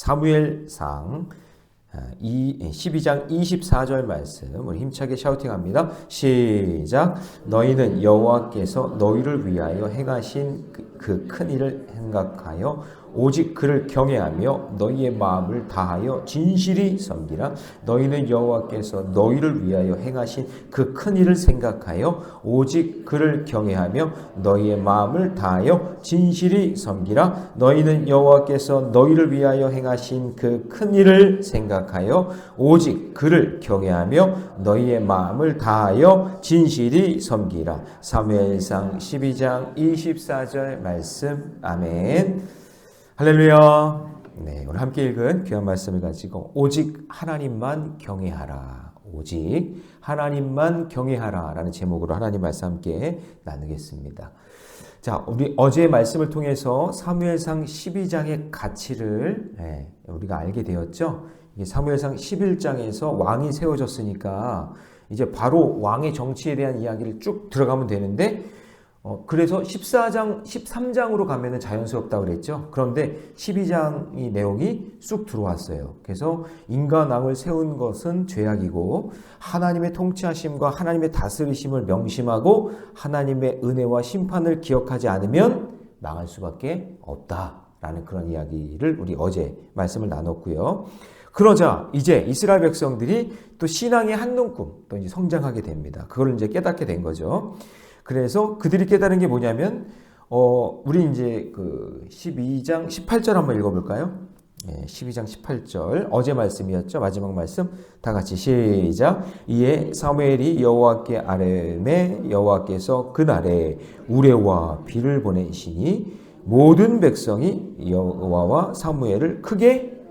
사무엘상 12장 24절 말씀 우리 힘차게 샤우팅합니다. 시작. 너희는 여호와께서 너희를 위하여 행하신 그 큰 일을 생각하여 오직 그를 경외하며 너희의 마음을 다하여 진실이 섬기라. 너희는 여호와께서 너희를 위하여 행하신 그 큰 일을 생각하여 오직 그를 경외하며 너희의 마음을 다하여 진실이 섬기라. 너희는 여호와께서 너희를 위하여 행하신 그 큰 일을 생각하여 오직 그를 경외하며 너희의 마음을 다하여 진실이 섬기라. 사무엘상 12장 24절 말씀. 아멘. 할렐루야. 네, 오늘 함께 읽은 귀한 말씀을 가지고 오직 하나님만 경외하라. 오직 하나님만 경외하라 라는 제목으로 하나님 말씀 함께 나누겠습니다. 자, 우리 어제의 말씀을 통해서 사무엘상 12장의 가치를 우리가 알게 되었죠. 이게 사무엘상 11장에서 왕이 세워졌으니까 이제 바로 왕의 정치에 대한 이야기를 쭉 들어가면 되는데 그래서 14장, 13장으로 가면은 자연스럽다고 그랬죠. 그런데 12장의 내용이 쑥 들어왔어요. 그래서 인간 왕을 세운 것은 죄악이고 하나님의 통치하심과 하나님의 다스리심을 명심하고 하나님의 은혜와 심판을 기억하지 않으면 망할 수밖에 없다라는 그런 이야기를 우리 어제 말씀을 나눴고요. 그러자 이제 이스라엘 백성들이 또 신앙의 한 눈금 또 이제 성장하게 됩니다. 그걸 이제 깨닫게 된 거죠. 그래서 그들이 깨달은 게 뭐냐면, 우리 이제 그 12장 18절 한번 읽어볼까요? 12장 18절. 어제 말씀이었죠. 마지막 말씀. 다 같이 시작. 이에 사무엘이 여호와께 아뢰매 여호와께서 그날에 우레와 비를 보내시니 모든 백성이 여호와와 사무엘을 크게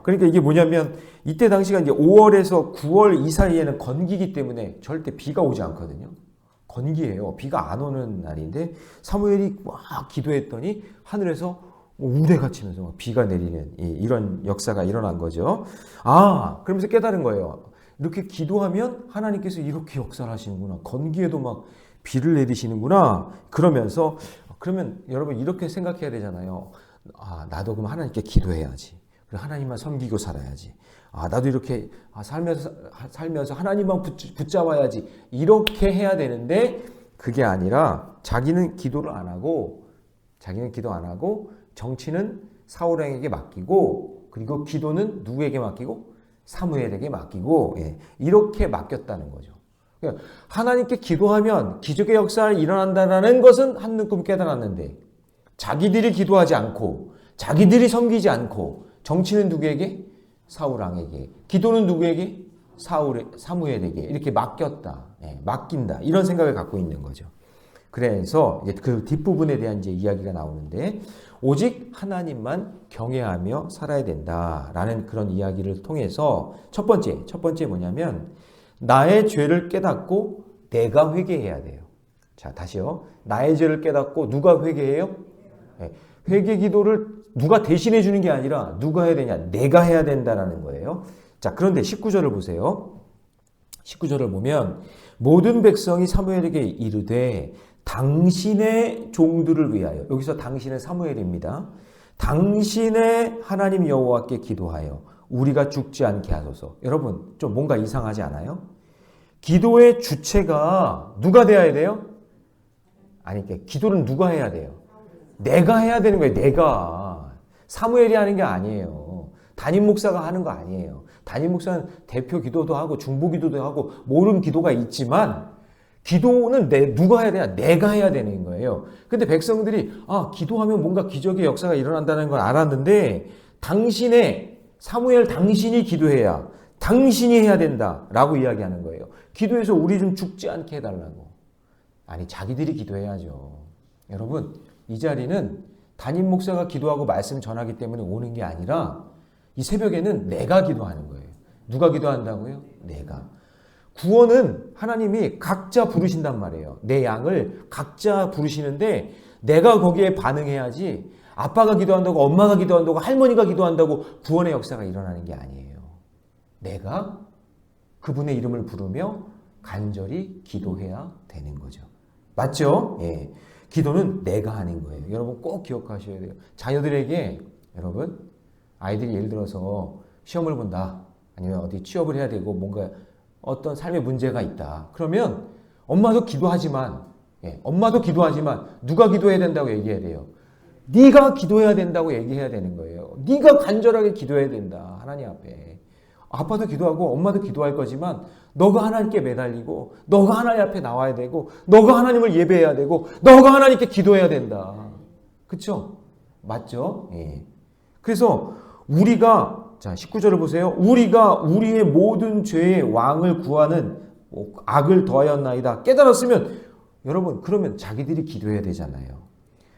그러니까 이게 뭐냐면 이때 당시가 이제 5월에서 9월 이 사이에는 건기기 때문에 절대 비가 오지 않거든요. 건기예요. 비가 안 오는 날인데 사무엘이 막 기도했더니 하늘에서 우레가 치면서 막 비가 내리는 이런 역사가 일어난 거죠. 그러면서 깨달은 거예요. 이렇게 기도하면 하나님께서 이렇게 역사를 하시는구나. 건기에도 막 비를 내리시는구나. 그러면서 그러면 여러분 이렇게 생각해야 되잖아요. 나도 그럼 하나님께 기도해야지. 그리고 하나님만 섬기고 살아야지. 나도 이렇게 살면서 하나님만 붙잡아야지. 이렇게 해야 되는데 그게 아니라 자기는 기도 안 하고 정치는 사울왕에게 맡기고 그리고 기도는 누구에게 맡기고 사무엘에게 맡기고 이렇게 맡겼다는 거죠. 그러니까 하나님께 기도하면 기적의 역사가 일어난다는 것은 한눈금 깨달았는데 자기들이 기도하지 않고 자기들이 섬기지 않고 정치는 누구에게? 사울왕에게. 기도는 누구에게? 사무엘에게. 이렇게 맡긴다. 이런 생각을 갖고 있는 거죠. 그래서 이제 그 뒷부분에 대한 이제 이야기가 나오는데 오직 하나님만 경외하며 살아야 된다라는 그런 이야기를 통해서 첫 번째 뭐냐면 나의 죄를 깨닫고 내가 회개해야 돼요. 자, 다시요. 나의 죄를 깨닫고 누가 회개해요? 회개 기도를 누가 대신해 주는 게 아니라 누가 해야 되냐? 내가 해야 된다라는 거예요. 자, 그런데 19절을 보세요. 19절을 보면 모든 백성이 사무엘에게 이르되 당신의 종들을 위하여, 여기서 당신은 사무엘입니다. 당신의 하나님 여호와께 기도하여 우리가 죽지 않게 하소서. 여러분 좀 뭔가 이상하지 않아요? 기도의 주체가 누가 돼야 돼요? 그러니까 기도는 누가 해야 돼요? 내가 해야 되는 거예요. 내가. 사무엘이 하는 게 아니에요. 담임 목사가 하는 거 아니에요. 담임 목사는 대표 기도도 하고 중보 기도도 하고 모든 기도가 있지만 기도는 누가 해야 되냐? 내가 해야 되는 거예요. 근데 백성들이 기도하면 뭔가 기적의 역사가 일어난다는 걸 알았는데 사무엘 당신이 기도해야 당신이 해야 된다라고 이야기하는 거예요. 기도해서 우리 좀 죽지 않게 해달라고. 자기들이 기도해야죠. 여러분 이 자리는 담임 목사가 기도하고 말씀 전하기 때문에 오는 게 아니라 이 새벽에는 내가 기도하는 거예요. 누가 기도한다고요? 내가. 구원은 하나님이 각자 부르신단 말이에요. 내 양을 각자 부르시는데 내가 거기에 반응해야지 아빠가 기도한다고 엄마가 기도한다고 할머니가 기도한다고 구원의 역사가 일어나는 게 아니에요. 내가 그분의 이름을 부르며 간절히 기도해야 되는 거죠. 맞죠? 기도는 내가 하는 거예요. 여러분 꼭 기억하셔야 돼요. 자녀들에게 여러분 아이들이 예를 들어서 시험을 본다. 아니면 어디 취업을 해야 되고 뭔가 어떤 삶의 문제가 있다. 그러면 엄마도 기도하지만 엄마도 기도하지만 누가 기도해야 된다고 얘기해야 돼요? 네가 기도해야 된다고 얘기해야 되는 거예요. 네가 간절하게 기도해야 된다. 하나님 앞에. 아빠도 기도하고 엄마도 기도할 거지만 너가 하나님께 매달리고 너가 하나님 앞에 나와야 되고 너가 하나님을 예배해야 되고 너가 하나님께 기도해야 된다. 그렇죠? 맞죠? 예. 그래서 우리가 자 19절을 보세요. 우리가 우리의 모든 죄의 왕을 구하는 악을 더하였나이다. 깨달았으면 여러분 그러면 자기들이 기도해야 되잖아요.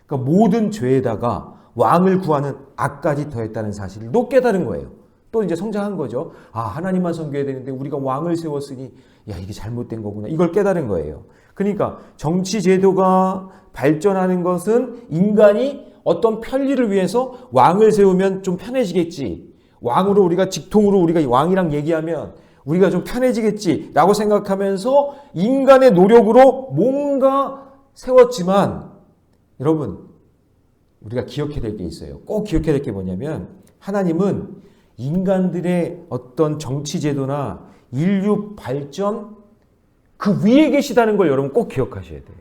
그러니까 모든 죄에다가 왕을 구하는 악까지 더했다는 사실을 또 깨달은 거예요. 또 이제 성장한 거죠. 아, 하나님만 섬겨야 되는데 우리가 왕을 세웠으니 야, 이게 잘못된 거구나. 이걸 깨달은 거예요. 그러니까 정치 제도가 발전하는 것은 인간이 어떤 편리를 위해서 왕을 세우면 좀 편해지겠지. 왕으로 우리가 직통으로 우리가 왕이랑 얘기하면 우리가 좀 편해지겠지라고 생각하면서 인간의 노력으로 뭔가 세웠지만 여러분 우리가 기억해야 될 게 있어요. 꼭 기억해야 될 게 뭐냐면 하나님은 인간들의 어떤 정치 제도나 인류 발전 그 위에 계시다는 걸 여러분 꼭 기억하셔야 돼요.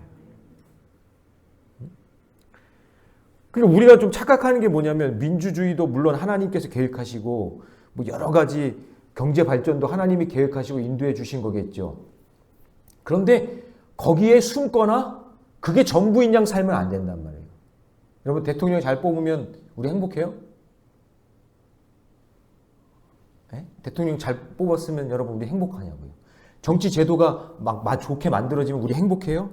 그러니까 우리가 좀 착각하는 게 뭐냐면 민주주의도 물론 하나님께서 계획하시고 뭐 여러 가지 경제 발전도 하나님이 계획하시고 인도해 주신 거겠죠. 그런데 거기에 숨거나 그게 전부인 양 살면 안 된단 말이에요. 여러분 대통령 잘 뽑으면 우리 행복해요? 네? 대통령 잘 뽑았으면 여러분 우리 행복하냐고요. 정치 제도가 막 좋게 만들어지면 우리 행복해요?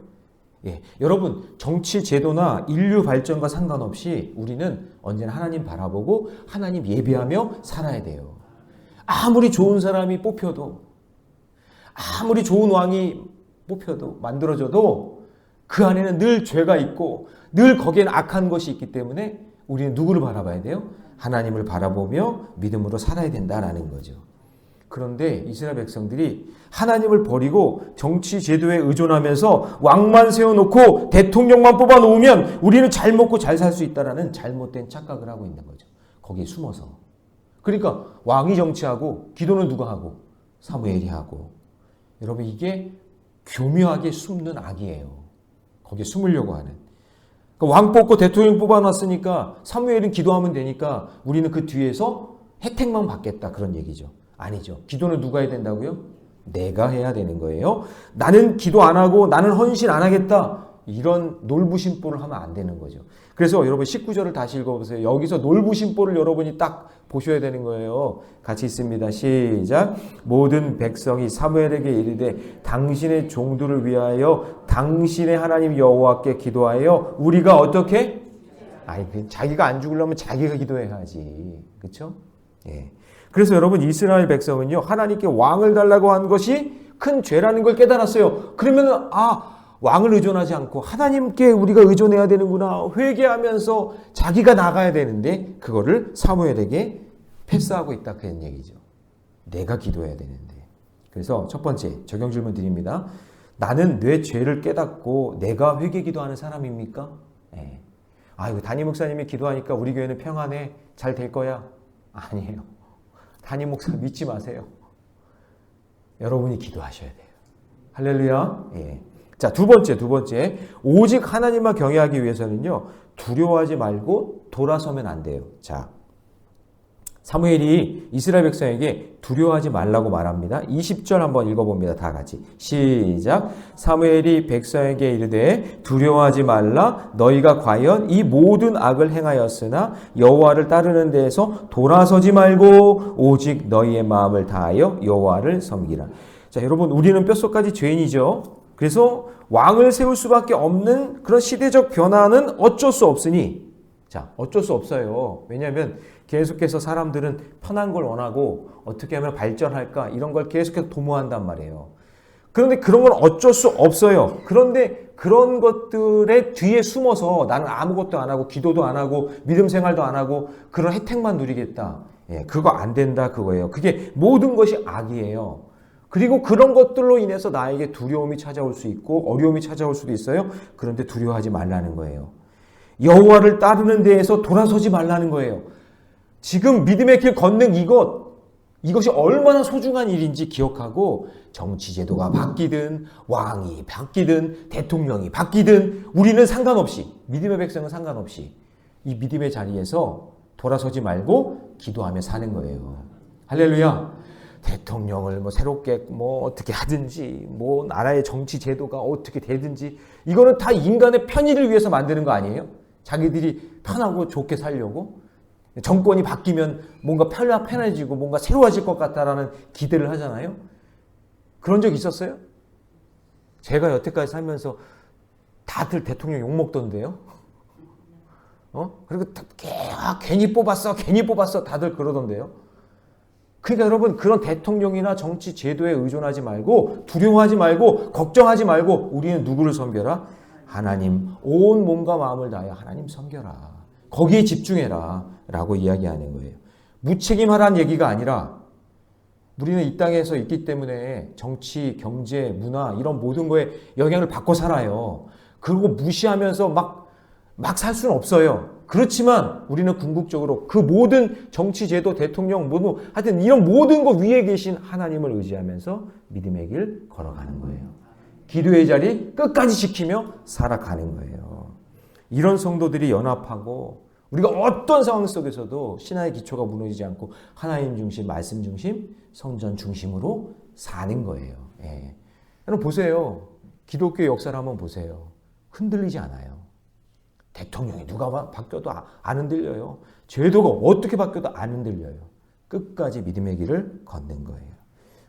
예. 여러분 정치 제도나 인류 발전과 상관없이 우리는 언제나 하나님 바라보고 하나님 예배하며 살아야 돼요. 아무리 좋은 사람이 뽑혀도 아무리 좋은 왕이 뽑혀도 만들어져도 그 안에는 늘 죄가 있고 늘 거기에는 악한 것이 있기 때문에 우리는 누구를 바라봐야 돼요? 하나님을 바라보며 믿음으로 살아야 된다라는 거죠. 그런데 이스라엘 백성들이 하나님을 버리고 정치 제도에 의존하면서 왕만 세워놓고 대통령만 뽑아놓으면 우리는 잘 먹고 잘 살 수 있다라는 잘못된 착각을 하고 있는 거죠. 거기에 숨어서. 그러니까 왕이 정치하고 기도는 누가 하고? 사무엘이 하고. 여러분 이게 교묘하게 숨는 악이에요. 거기에 숨으려고 하는. 그러니까 왕 뽑고 대통령 뽑아놨으니까 사무엘은 기도하면 되니까 우리는 그 뒤에서 혜택만 받겠다 그런 얘기죠. 아니죠. 기도는 누가 해야 된다고요? 내가 해야 되는 거예요. 나는 기도 안 하고 나는 헌신 안 하겠다. 이런 놀부심보를 하면 안 되는 거죠. 그래서 여러분 19절을 다시 읽어보세요. 여기서 놀부심보를 여러분이 딱 보셔야 되는 거예요. 같이 있습니다. 시작. 모든 백성이 사무엘에게 이르되 당신의 종들을 위하여 당신의 하나님 여호와께 기도하여 우리가 어떻게? 아니 자기가 안 죽으려면 자기가 기도해야지. 그렇죠? 예. 그래서 여러분 이스라엘 백성은요 하나님께 왕을 달라고 한 것이 큰 죄라는 걸 깨달았어요. 그러면 왕을 의존하지 않고 하나님께 우리가 의존해야 되는구나 회개하면서 자기가 나가야 되는데 그거를 사무엘에게 패스하고 있다 그런 얘기죠. 내가 기도해야 되는데. 그래서 첫 번째 적용 질문 드립니다. 나는 내 죄를 깨닫고 내가 회개 기도하는 사람입니까? 네. 이거 담임 목사님이 기도하니까 우리 교회는 평안해 잘 될 거야. 아니에요. 담임 목사 믿지 마세요. 여러분이 기도하셔야 돼요. 할렐루야. 예. 자, 두 번째. 오직 하나님만 경외하기 위해서는요, 두려워하지 말고 돌아서면 안 돼요. 자, 사무엘이 이스라엘 백성에게 두려워하지 말라고 말합니다. 20절 한번 읽어봅니다. 다 같이. 시작. 사무엘이 백성에게 이르되 두려워하지 말라. 너희가 과연 이 모든 악을 행하였으나 여호와를 따르는 데에서 돌아서지 말고 오직 너희의 마음을 다하여 여호와를 섬기라. 자, 여러분 우리는 뼛속까지 죄인이죠. 그래서 왕을 세울 수밖에 없는 그런 시대적 변화는 어쩔 수 없으니 자, 어쩔 수 없어요. 왜냐하면 계속해서 사람들은 편한 걸 원하고 어떻게 하면 발전할까 이런 걸 계속해서 도모한단 말이에요. 그런데 그런 건 어쩔 수 없어요. 그런데 그런 것들의 뒤에 숨어서 나는 아무것도 안 하고 기도도 안 하고 믿음 생활도 안 하고 그런 혜택만 누리겠다. 예, 그거 안 된다 그거예요. 그게 모든 것이 악이에요. 그리고 그런 것들로 인해서 나에게 두려움이 찾아올 수 있고 어려움이 찾아올 수도 있어요. 그런데 두려워하지 말라는 거예요. 여호와를 따르는 데에서 돌아서지 말라는 거예요. 지금 믿음의 길 걷는 이것이 얼마나 소중한 일인지 기억하고 정치제도가 바뀌든 왕이 바뀌든 대통령이 바뀌든 우리는 상관없이 믿음의 백성은 상관없이 이 믿음의 자리에서 돌아서지 말고 기도하며 사는 거예요. 할렐루야. 대통령을 새롭게 어떻게 하든지 나라의 정치 제도가 어떻게 되든지 이거는 다 인간의 편의를 위해서 만드는 거 아니에요? 자기들이 편하고 좋게 살려고 정권이 바뀌면 뭔가 편해지고 뭔가 새로워질 것 같다라는 기대를 하잖아요. 그런 적 있었어요? 제가 여태까지 살면서 다들 대통령 욕먹던데요. 그리고 괜히 뽑았어 다들 그러던데요. 그러니까 여러분 그런 대통령이나 정치 제도에 의존하지 말고 두려워하지 말고 걱정하지 말고 우리는 누구를 섬겨라? 하나님. 온 몸과 마음을 다하여 하나님 섬겨라. 거기에 집중해라 라고 이야기하는 거예요. 무책임하라는 얘기가 아니라 우리는 이 땅에서 있기 때문에 정치, 경제, 문화 이런 모든 거에 영향을 받고 살아요. 그리고 무시하면서 막 살 수는 없어요. 그렇지만 우리는 궁극적으로 그 모든 정치, 제도, 대통령, 하여튼 이런 모든 것 위에 계신 하나님을 의지하면서 믿음의 길 걸어가는 거예요. 기도의 자리 끝까지 지키며 살아가는 거예요. 이런 성도들이 연합하고 우리가 어떤 상황 속에서도 신앙의 기초가 무너지지 않고 하나님 중심, 말씀 중심, 성전 중심으로 사는 거예요. 예. 여러분 보세요. 기독교의 역사를 한번 보세요. 흔들리지 않아요. 대통령이 누가 바뀌어도 안 흔들려요. 제도가 어떻게 바뀌어도 안 흔들려요. 끝까지 믿음의 길을 걷는 거예요.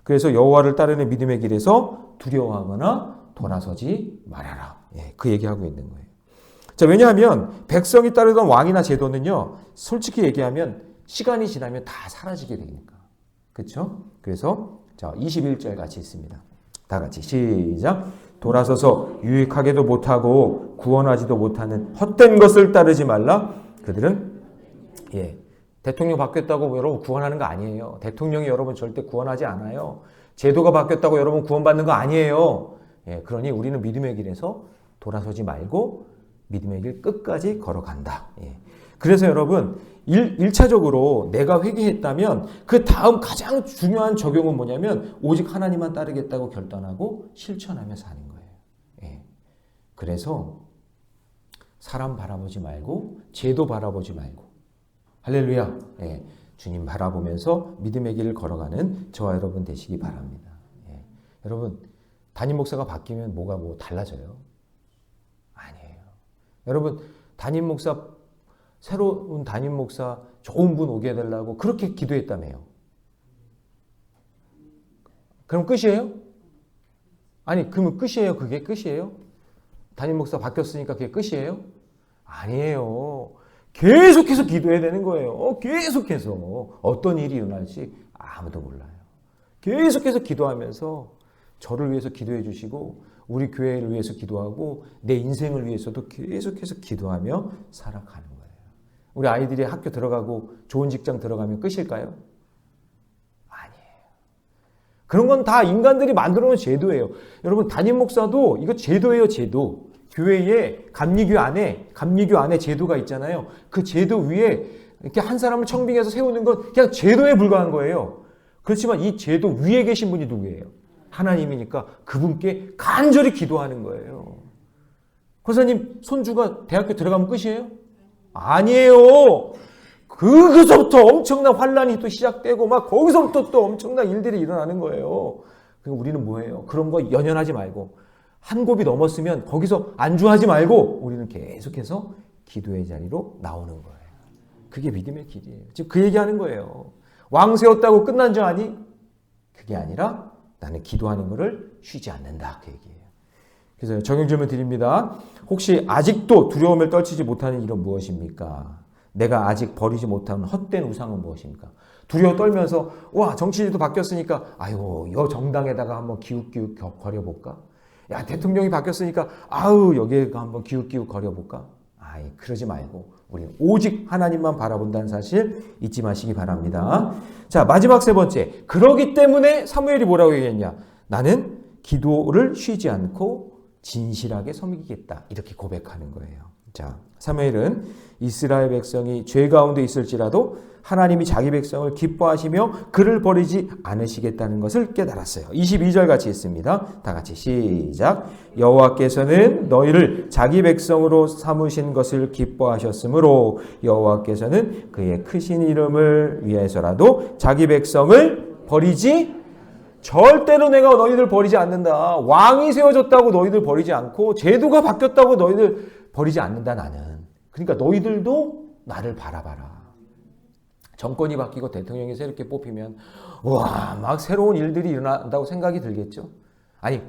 그래서 여호와를 따르는 믿음의 길에서 두려워하거나 돌아서지 말아라. 예, 그 얘기하고 있는 거예요. 자, 왜냐하면 백성이 따르던 왕이나 제도는요. 솔직히 얘기하면 시간이 지나면 다 사라지게 되니까. 그렇죠? 그래서 자, 21절 같이 있습니다. 다 같이 시작. 돌아서서 유익하게도 못하고 구원하지도 못하는 헛된 것을 따르지 말라. 그들은 대통령 바뀌었다고 여러분 구원하는 거 아니에요. 대통령이 여러분 절대 구원하지 않아요. 제도가 바뀌었다고 여러분 구원받는 거 아니에요. 그러니 우리는 믿음의 길에서 돌아서지 말고 믿음의 길 끝까지 걸어간다. 그래서 여러분 1차적으로 내가 회개했다면 그 다음 가장 중요한 적용은 뭐냐면 오직 하나님만 따르겠다고 결단하고 실천하며 사는 거예요. 그래서 사람 바라보지 말고 제도 바라보지 말고 할렐루야. 주님 바라보면서 믿음의 길을 걸어가는 저와 여러분 되시기 바랍니다. 여러분 담임 목사가 바뀌면 뭐가 달라져요? 아니에요. 여러분 담임 목사 새로운 담임 목사 좋은 분 오게 해달라고 그렇게 기도했다며요. 그럼 끝이에요? 아니 그러면 끝이에요? 그게 끝이에요? 담임 목사 바뀌었으니까 그게 끝이에요? 아니에요. 계속해서 기도해야 되는 거예요. 계속해서 어떤 일이 일어날지 아무도 몰라요. 계속해서 기도하면서 저를 위해서 기도해 주시고 우리 교회를 위해서 기도하고 내 인생을 위해서도 계속해서 기도하며 살아가는 거예요. 우리 아이들이 학교 들어가고 좋은 직장 들어가면 끝일까요? 아니에요. 그런 건 다 인간들이 만들어 놓은 제도예요. 여러분 담임 목사도 이거 제도예요. 제도. 교회에 감리교 안에 제도가 있잖아요. 그 제도 위에 이렇게 한 사람을 청빙해서 세우는 건 그냥 제도에 불과한 거예요. 그렇지만 이 제도 위에 계신 분이 누구예요? 하나님이니까 그분께 간절히 기도하는 거예요. 권사님 손주가 대학교 들어가면 끝이에요? 아니에요. 거기서부터 엄청난 환란이 또 시작되고 막 거기서부터 또 엄청난 일들이 일어나는 거예요. 그러니까 우리는 뭐예요? 그런 거 연연하지 말고 한 곱이 넘었으면 거기서 안주하지 말고 우리는 계속해서 기도의 자리로 나오는 거예요. 그게 믿음의 길이에요. 지금 그 얘기하는 거예요. 왕 세웠다고 끝난 줄 아니? 그게 아니라 나는 기도하는 것을 쉬지 않는다. 그 얘기예요. 그래서 적용 질문 드립니다. 혹시 아직도 두려움을 떨치지 못하는 일은 무엇입니까? 내가 아직 버리지 못하는 헛된 우상은 무엇입니까? 두려워 떨면서 와 정치제도 바뀌었으니까 아유 이 정당에다가 한번 기웃기웃 거려볼까? 야 대통령이 바뀌었으니까 아우 여기에 한번 기웃기웃 거려볼까? 아이 그러지 말고 우리는 오직 하나님만 바라본다는 사실 잊지 마시기 바랍니다. 자 마지막 세 번째. 그러기 때문에 사무엘이 뭐라고 얘기했냐? 나는 기도를 쉬지 않고 진실하게 섬기겠다. 이렇게 고백하는 거예요. 자 사무엘은 이스라엘 백성이 죄 가운데 있을지라도 하나님이 자기 백성을 기뻐하시며 그를 버리지 않으시겠다는 것을 깨달았어요. 22절 같이 있습니다. 다 같이 시작. 여호와께서는 너희를 자기 백성으로 삼으신 것을 기뻐하셨으므로 여호와께서는 그의 크신 이름을 위해서라도 자기 백성을 버리지 절대로 내가 너희들 버리지 않는다. 왕이 세워졌다고 너희들 버리지 않고 제도가 바뀌었다고 너희들 버리지 않는다 나는. 그러니까 너희들도 나를 바라봐라. 정권이 바뀌고 대통령이 새롭게 뽑히면 와, 막 새로운 일들이 일어난다고 생각이 들겠죠. 아니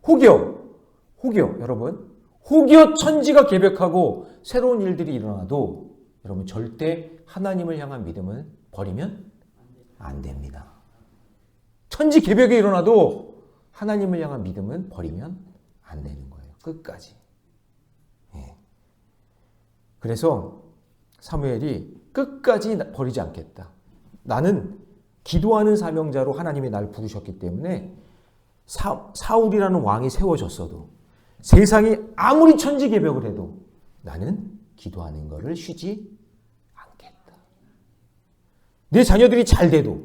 혹여 여러분 혹여 천지가 개벽하고 새로운 일들이 일어나도 여러분 절대 하나님을 향한 믿음을 버리면 안 됩니다. 천지 개벽이 일어나도 하나님을 향한 믿음은 버리면 안 되는 거예요. 끝까지. 예. 그래서 사무엘이 끝까지 버리지 않겠다. 나는 기도하는 사명자로 하나님이 날 부르셨기 때문에 사울이라는 왕이 세워졌어도 세상이 아무리 천지개벽을 해도 나는 기도하는 것을 쉬지 않겠다. 내 자녀들이 잘 돼도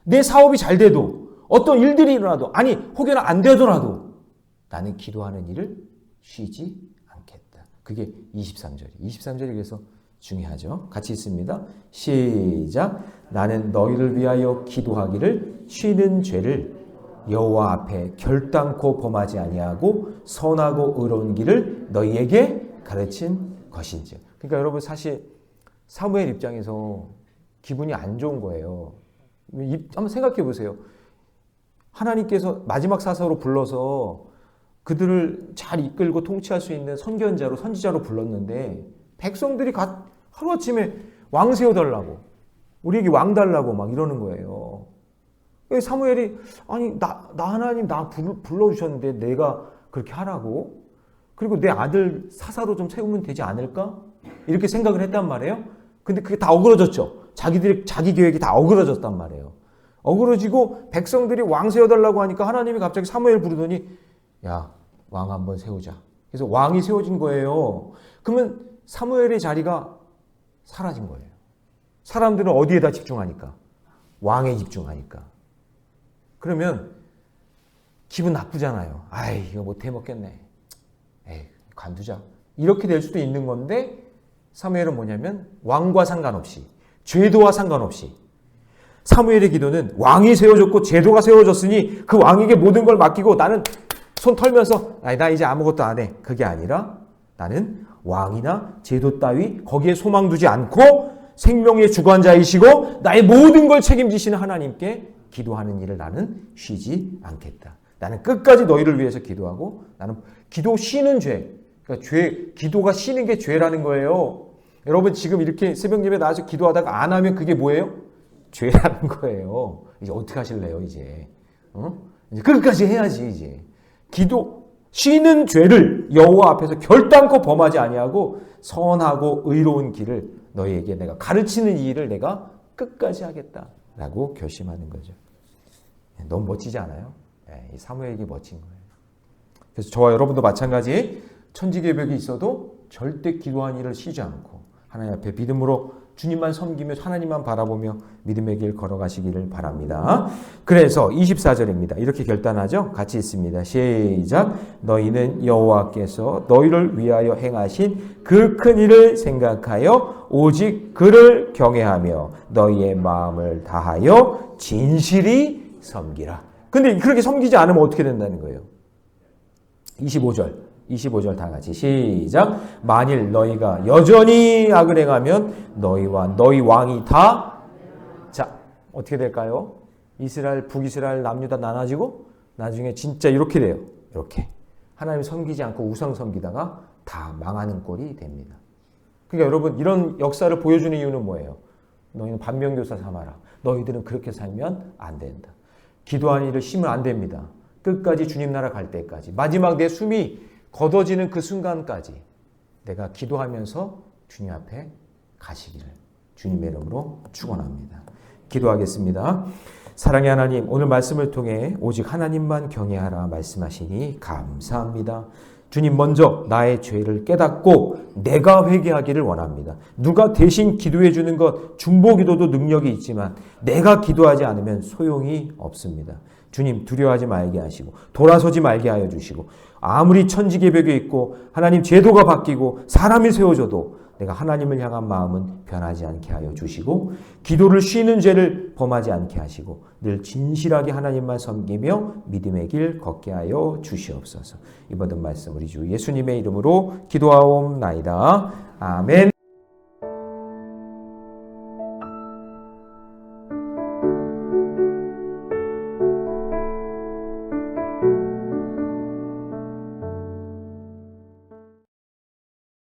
내 사업이 잘 돼도 어떤 일들이 일어나도 아니 혹여나 안 되더라도 나는 기도하는 일을 쉬지 않겠다. 그게 23절이에요. 23절이 그래서 중요하죠. 같이 있습니다. 시작. 나는 너희를 위하여 기도하기를 쉬는 죄를 여호와 앞에 결단코 범하지 아니하고 선하고 의로운 길을 너희에게 가르친 것인지. 그러니까 여러분 사실 사무엘 입장에서 기분이 안 좋은 거예요. 한번 생각해 보세요. 하나님께서 마지막 사서로 불러서 그들을 잘 이끌고 통치할 수 있는 선견자로 선지자로 불렀는데 백성들이 하루아침에 왕 세워달라고 우리에게 왕 달라고 막 이러는 거예요. 사무엘이 아니 나 하나님 나 불러주셨는데 내가 그렇게 하라고? 그리고 내 아들 사사로 좀 세우면 되지 않을까? 이렇게 생각을 했단 말이에요. 근데 그게 다 어그러졌죠. 자기 계획이 다 어그러졌단 말이에요. 어그러지고 백성들이 왕 세워달라고 하니까 하나님이 갑자기 사무엘 부르더니 야, 왕 한번 세우자. 그래서 왕이 세워진 거예요. 그러면 사무엘의 자리가 사라진 거예요. 사람들은 어디에다 집중하니까? 왕에 집중하니까. 그러면 기분 나쁘잖아요. 아이, 이거 못해 먹겠네. 에이, 관두자. 이렇게 될 수도 있는 건데 사무엘은 뭐냐면 왕과 상관없이 제도와 상관없이 사무엘의 기도는 왕이 세워졌고 제도가 세워졌으니 그 왕에게 모든 걸 맡기고 나는 손 털면서 나 이제 아무것도 안 해. 그게 아니라 나는 왕이나 제도 따위 거기에 소망 두지 않고 생명의 주관자이시고 나의 모든 걸 책임지시는 하나님께 기도하는 일을 나는 쉬지 않겠다. 나는 끝까지 너희를 위해서 기도하고 나는 기도 쉬는 죄. 그러니까 기도가 쉬는 게 죄라는 거예요. 여러분 지금 이렇게 새벽 예배 나와서 기도하다가 안 하면 그게 뭐예요? 죄라는 거예요. 이제 어떻게 하실래요, 이제? 이제 끝까지 해야지, 이제. 기도, 쉬는 죄를 여호와 앞에서 결단코 범하지 아니하고 선하고 의로운 길을 너희에게 내가 가르치는 이 일을 내가 끝까지 하겠다라고 결심하는 거죠. 너무 멋지지 않아요? 이 사무엘이 멋진 거예요. 그래서 저와 여러분도 마찬가지 천지개벽이 있어도 절대 기도한 일을 쉬지 않고 하나님 앞에 믿음으로 주님만 섬기며 하나님만 바라보며 믿음의 길 걸어가시기를 바랍니다. 그래서 24절입니다. 이렇게 결단하죠. 같이 있습니다. 시작. 너희는 여호와께서 너희를 위하여 행하신 그 큰 일을 생각하여 오직 그를 경외하며 너희의 마음을 다하여 진실이 섬기라. 근데 그렇게 섬기지 않으면 어떻게 된다는 거예요? 25절 다 같이 시작. 만일 너희가 여전히 악을 행하면 너희와 너희 왕이 다 자, 어떻게 될까요? 이스라엘, 북이스라엘, 남유다 나눠지고 나중에 진짜 이렇게 돼요. 이렇게. 하나님 섬기지 않고 우상 섬기다가 다 망하는 꼴이 됩니다. 그러니까 여러분 이런 역사를 보여주는 이유는 뭐예요? 너희는 반면교사 삼아라. 너희들은 그렇게 살면 안 된다. 기도한 일을 쉬면 안 됩니다. 끝까지 주님 나라 갈 때까지. 마지막 내 숨이 걷어지는 그 순간까지 내가 기도하면서 주님 앞에 가시기를 주님의 이름으로 축원합니다. 기도하겠습니다. 사랑의 하나님, 오늘 말씀을 통해 오직 하나님만 경외하라 말씀하시니 감사합니다. 주님 먼저 나의 죄를 깨닫고 내가 회개하기를 원합니다. 누가 대신 기도해 주는 것 중보기도도 능력이 있지만 내가 기도하지 않으면 소용이 없습니다. 주님 두려워하지 말게 하시고 돌아서지 말게 하여 주시고 아무리 천지개벽이 있고 하나님 제도가 바뀌고 사람이 세워져도 내가 하나님을 향한 마음은 변하지 않게 하여 주시고 기도를 쉬는 죄를 범하지 않게 하시고 늘 진실하게 하나님만 섬기며 믿음의 길 걷게 하여 주시옵소서. 이 모든 말씀 우리 주 예수님의 이름으로 기도하옵나이다. 아멘.